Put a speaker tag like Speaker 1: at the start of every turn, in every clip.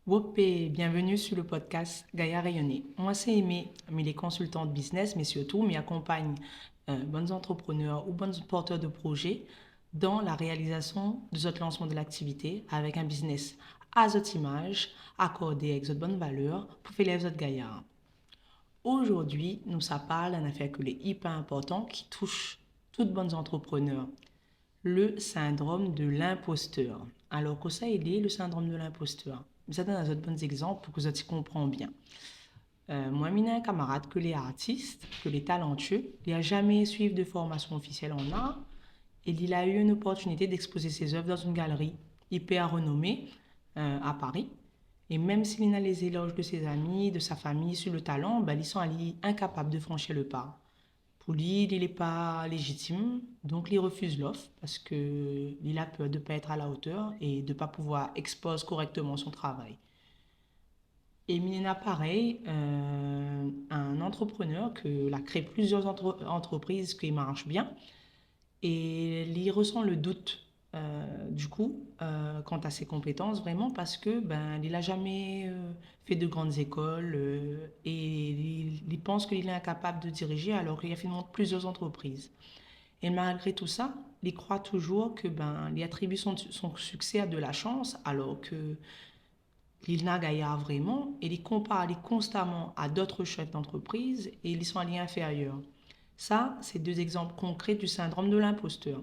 Speaker 1: Whoop et bienvenue sur le podcast Gaïa Rayonner. Moi, c'est Aimé, mais les consultants de business, mais surtout, m'y accompagne bonnes entrepreneurs ou bonnes porteurs de projets dans la réalisation de votre lancement de l'activité avec un business à votre image, accordé avec votre bonne valeur pour faire votre Gaïa. Aujourd'hui, nous ça parle d'une affaire qui est hyper important qui touche toutes bonnes entrepreneurs, le syndrome de l'imposteur. Alors, que ça, il est le syndrome de l'imposteur. Ça donne un autre bon exemple pour que vous compreniez bien. Moi, j'ai un camarade que les artistes, que les talentueux, il n'a jamais suivi de formation officielle en art et il a eu une opportunité d'exposer ses œuvres dans une galerie hyper renommée à Paris. Et même s'il a les éloges de ses amis, de sa famille sur le talent, ben, ils sont incapables de franchir le pas. Pour lui, il n'est pas légitime, donc il refuse l'offre parce qu'il a peur de ne pas être à la hauteur et de ne pas pouvoir exposer correctement son travail. Et Milena, pareil, un entrepreneur qui a créé plusieurs entreprises qui marchent bien et il ressent le doute quant à ses compétences vraiment parce que ben il n'a jamais fait de grandes écoles et il pense qu'il est incapable de diriger alors qu'il a finalement plusieurs entreprises. Et malgré tout ça, il croit toujours que ben il attribue son succès à de la chance alors que il n'a gaillard vraiment et il compare constamment à d'autres chefs d'entreprise et ils sont alliés inférieurs. Ça, c'est deux exemples concrets du syndrome de l'imposteur.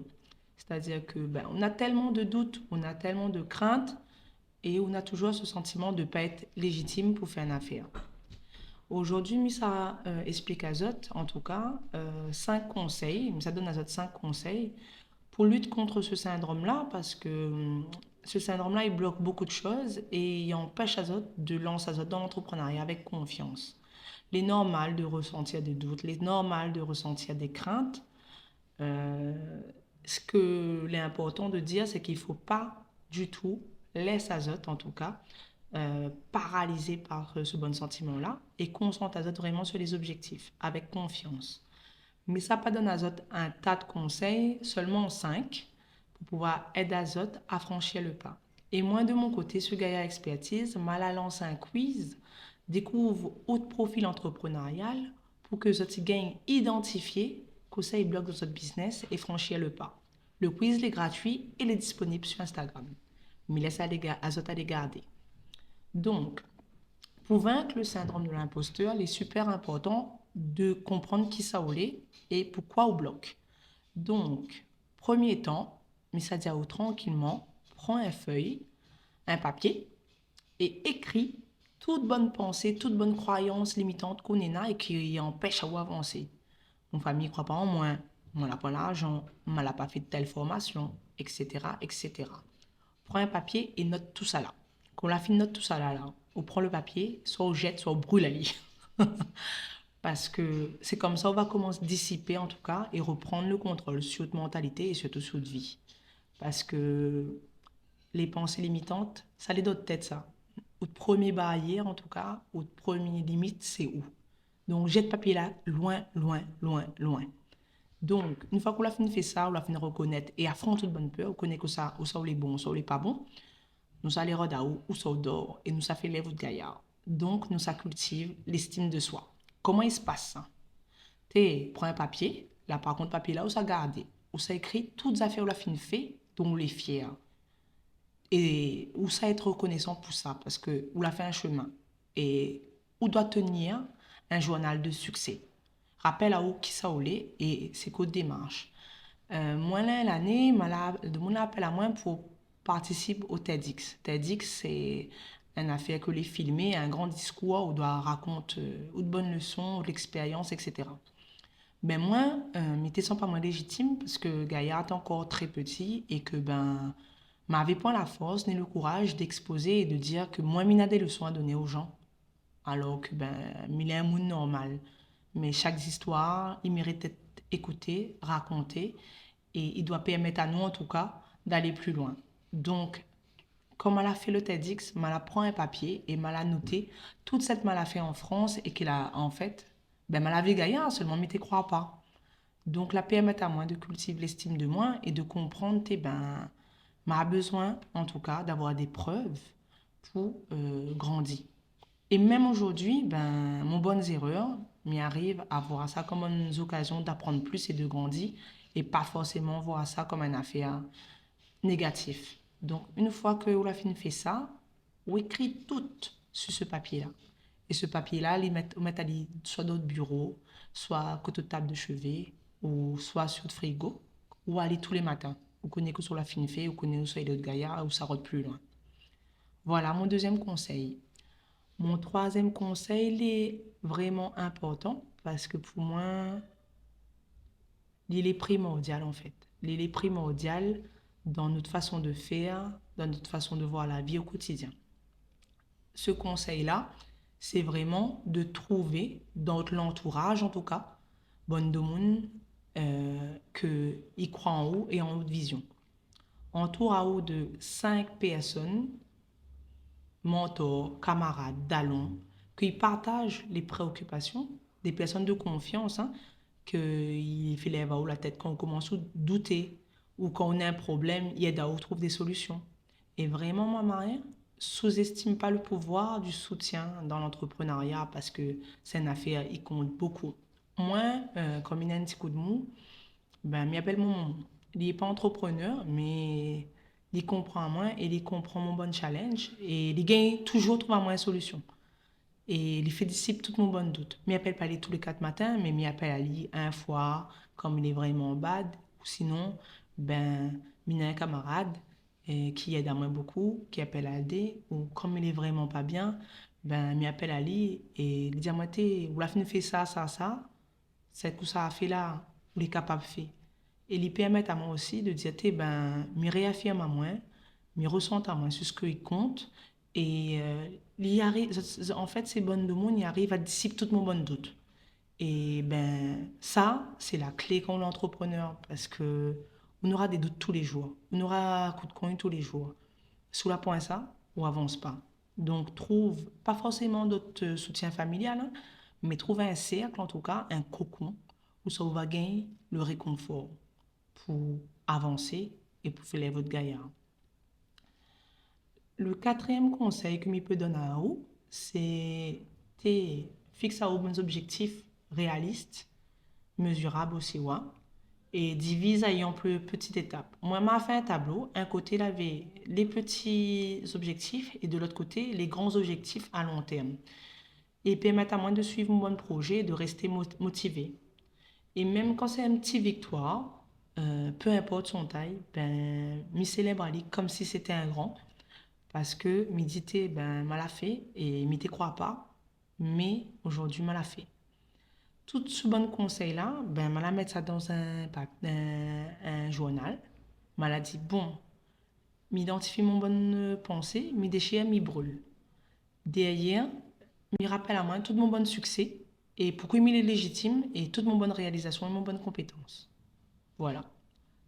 Speaker 1: C'est-à-dire que ben, on a tellement de doutes, on a tellement de craintes et on a toujours ce sentiment de ne pas être légitime pour faire une affaire. Aujourd'hui, Misa explique à Zot, en tout cas, 5 conseils. Misa donne à Zot 5 conseils pour lutter contre ce syndrome-là parce que ce syndrome-là, il bloque beaucoup de choses et il empêche Azot de lancer Azot dans l'entrepreneuriat avec confiance. Il est normal de ressentir des doutes, il est normal de ressentir des craintes. Euh, Ce que l'important important de dire, c'est qu'il ne faut pas du tout laisser Azot, en tout cas, paralysé par ce bon sentiment-là et concentre Azot vraiment sur les objectifs avec confiance. Mais ça pas donne Azot un tas de conseils, seulement 5, pour pouvoir aider Azot à franchir le pas. Et moi, de mon côté, sur Gaia Expertise, m'a lancé un quiz, découvre autre profil entrepreneurial pour que Zot gagne identifier que ça il bloque dans votre business et franchir le pas. Le quiz est gratuit et il est disponible sur Instagram. Mais laisse Azot à les garder. Donc, pour vaincre le syndrome de l'imposteur, il est super important de comprendre qui ça est et pourquoi on bloque. Donc, premier temps, mais ça dit tranquillement, prends une feuille, un papier et écris toute bonne pensée, toute bonne croyance limitante qu'on a et qui empêche à avancer. Mon famille ne croit pas en moi, on n'a pas l'argent, on n'a pas fait de telle formation, etc., etc. Prends un papier et note tout ça là. Quand la fille note tout ça là, on prend le papier, soit on jette, soit on brûle la lit. Parce que c'est comme ça on va commencer à dissiper en tout cas et reprendre le contrôle sur notre mentalité et surtout sur notre vie. Parce que les pensées limitantes, ça les donne tête ça. Notre première barrière en tout cas, notre première limite, c'est où? Donc jette papier là, loin, loin, loin, loin. Donc, une fois qu'on a fini de faire ça, on a fini de reconnaître et affronter toute bonne peur, on connaît que ça, où ça, où est bon, où ça, où est pas bon, nous allons regarder où ça dort et nous ça fait lèvres de gaillard. Donc, nous ça cultive l'estime de soi. Comment il se passe ça? Tu prends un papier, là par contre, papier là où ça garde, où ça écrit toutes les affaires où la fin fait, dont on est fier. Et où ça être reconnaissant pour ça, parce que où l'a fait un chemin. Et où doit tenir un journal de succès. Rappelle à où qui ça est et c'est quoi démarche. Moi, l'année, de mon appel à moi pour participer au TEDx. TEDx, c'est une affaire que les filmer, un grand discours où on doit raconter de bonnes leçons, de l'expérience, etc. Ben moi, m'était sans pas moins légitime parce que Gaillard est encore très petit et que ben m'avait pas la force ni le courage d'exposer et de dire que moi, m'ina des leçons à donner aux gens. Alors que ben, il est un monde normal. Mais chaque histoire, il mérite d'être écouté, raconté et il doit permettre à nous, en tout cas, d'aller plus loin. Donc, comme elle a fait le TEDx, elle a pris un papier et elle a noté toute cette mal a fait en France et qu'elle a, en fait, ben, elle avait gagné, seulement, mais tu crois pas. Donc, la permet à moi de cultiver l'estime de moi et de comprendre que ben, m'a besoin, en tout cas, d'avoir des preuves pour grandir. Et même aujourd'hui, mon bonnes erreurs m'y arrive à voir ça comme une occasion d'apprendre plus et de grandir et pas forcément voir ça comme une affaire négative. Donc, une fois que la fin fait ça, on écrit tout sur ce papier-là. Et ce papier-là, on met soit dans le bureau, soit à côté de table de chevet, ou soit sur le frigo, ou aller tous les matins. Vous connaissez que sur la fin fait, vous connaissez où soit d'autres gaillards, ou ça rentre plus loin. Voilà mon deuxième conseil. Mon troisième conseil, il est vraiment important parce que pour moi, il est primordial en fait. Il est primordial dans notre façon de faire, dans notre façon de voir la vie au quotidien. Ce conseil-là, c'est vraiment de trouver dans l'entourage, en tout cas, bonne de monde qui croit en haut et en haute vision. Entoure à haut de 5 personnes, mentors, camarades, d'allons, qui partagent les préoccupations, des personnes de confiance, hein, qu'il fait lève à haut la tête quand on commence à douter ou quand on a un problème, il aide à où trouve des solutions. Et vraiment, moi, Maria, sous-estime pas le pouvoir du soutien dans l'entrepreneuriat parce que c'est une affaire, il compte beaucoup. Moi, comme il a un petit coup de mou, il appelle mon... Il n'est pas entrepreneur, mais il comprend moi et il comprend mon bon challenge et il gagne toujours trouver moi une solution. Et il fait dissipe tout mon bon doute. Il appelle pas aller tous les 4 matins, mais il appelle aller un fois comme il est vraiment bad. Ou sinon, il a un camarade qui aide à moi beaucoup, qui appelle à aider. Ou comme il est vraiment pas bien, il appelle à lui et il dit à moi, ou la fin fait ça, ça, ça. C'est que ça a fait là, ou il est capable de faire. Et il permet à moi aussi de dire, me réaffirme à moi, me ressent à moi sur ce qu'il compte. Et il arrive, en fait, ces bonnes de monde, il arrive à dissiper tout mon bon doute. Et ça, c'est la clé quand on est entrepreneur, parce que on aura des doutes tous les jours. On aura un coup de coin tous les jours. Sous la point ça, on avance pas. Donc, trouve, pas forcément d'autres soutien familial, hein, mais trouve un cercle, en tout cas, un cocon, où ça va gagner le réconfort pour avancer et pour faire votre gaillard. Le quatrième conseil que je peux donner à vous, c'est de fixer à vos objectifs réalistes, mesurables aussi, ouais, et divise en plus petites étapes. Moi, je fait un tableau. Un côté, il avait les petits objectifs et de l'autre côté, les grands objectifs à long terme. Et permettre à moi de suivre mon bon projet et de rester motivé. Et même quand c'est une petite victoire, peu importe son taille, je célèbre Ali comme si c'était un grand. Parce que méditer, mal a fait et m'y crois pas, mais aujourd'hui, mal a fait. Tout ce bon conseil-là, mal a mettre ça dans un journal. Mal a dit, bon, m'identifie mon bonne pensée, m'y déchire, m'y brûle. Derrière, m'y rappelle à moi tout mon bon succès et pourquoi il est légitime et toute mon bonne réalisation et mon bonne compétence. Voilà.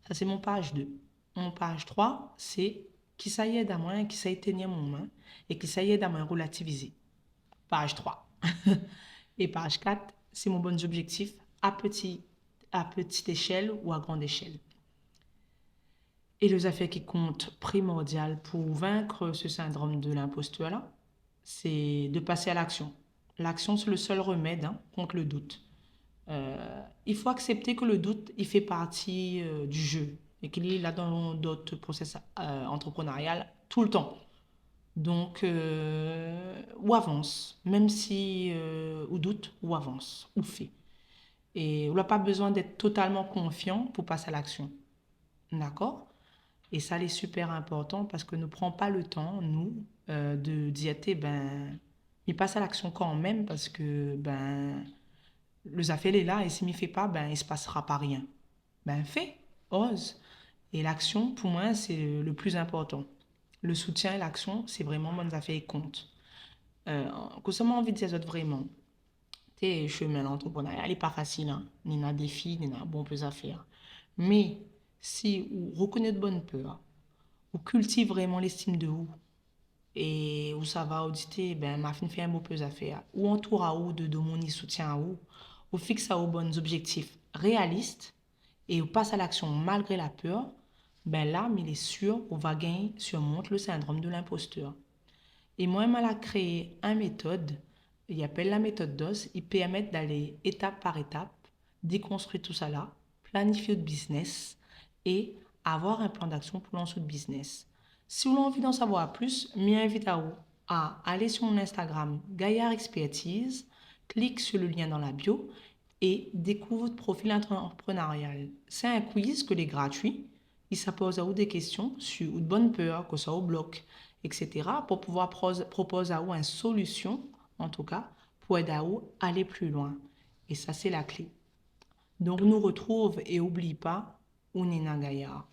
Speaker 1: Ça, c'est mon page 2. Mon page 3, c'est qui ça y est à moi, qui ça éteignait mon main et qui ça y est à moi relativiser. Page 3. Et page 4, c'est mon bon objectif à petite échelle ou à grande échelle. Et les affaires qui comptent primordial pour vaincre ce syndrome de l'imposteur-là, c'est de passer à l'action. L'action, c'est le seul remède, hein, contre le doute. Il faut accepter que le doute, il fait partie du jeu et qu'il est là dans d'autres process entrepreneurial tout le temps. Donc, ou avance, même si ou doute, ou avance, ou fait. Et on n'a pas besoin d'être totalement confiant pour passer à l'action. D'accord? Et ça, c'est super important parce que ne prend pas le temps, nous, de dire, il passe à l'action quand même parce que, le affaire est là et s'il ne fait pas, il ne se passera pas rien. Fais, ose. Et l'action, pour moi, c'est le plus important. Le soutien et l'action, c'est vraiment bonnes affaires et compte. Que ça m'a envie de dire vraiment. Tes chemin l'entrepreneuriat, il n'est pas facile. Hein? Il y a des défis, il y a bon peu à faire. Mais si vous reconnaissez de bonnes peurs, vous cultivez vraiment l'estime de vous, et où ça va auditer, ma fin fait un beau peu à faire, ou entoure à vous de mon soutien à vous, ou fixe à vos bons objectifs réalistes, et vous passe à l'action malgré la peur, là, mais il est sûr, on va gagner surmonte le syndrome de l'imposteur. Et moi, elle a créé une méthode, il appelle la méthode DOS, il permet d'aller étape par étape, déconstruire tout ça là, planifier le business et avoir un plan d'action pour lancer le business. Si vous avez envie d'en savoir plus, m'invite à vous à aller sur mon Instagram Gaillard Expertise, clique sur le lien dans la bio et découvre votre profil entrepreneurial. C'est un quiz que est gratuit. Il pose à vous des questions sur une bonne peur, que ça vous bloque, etc. pour pouvoir proposer à vous une solution, en tout cas, pour aider à vous aller plus loin. Et ça, c'est la clé. Donc, nous retrouve et oublie pas, on est Gaillard.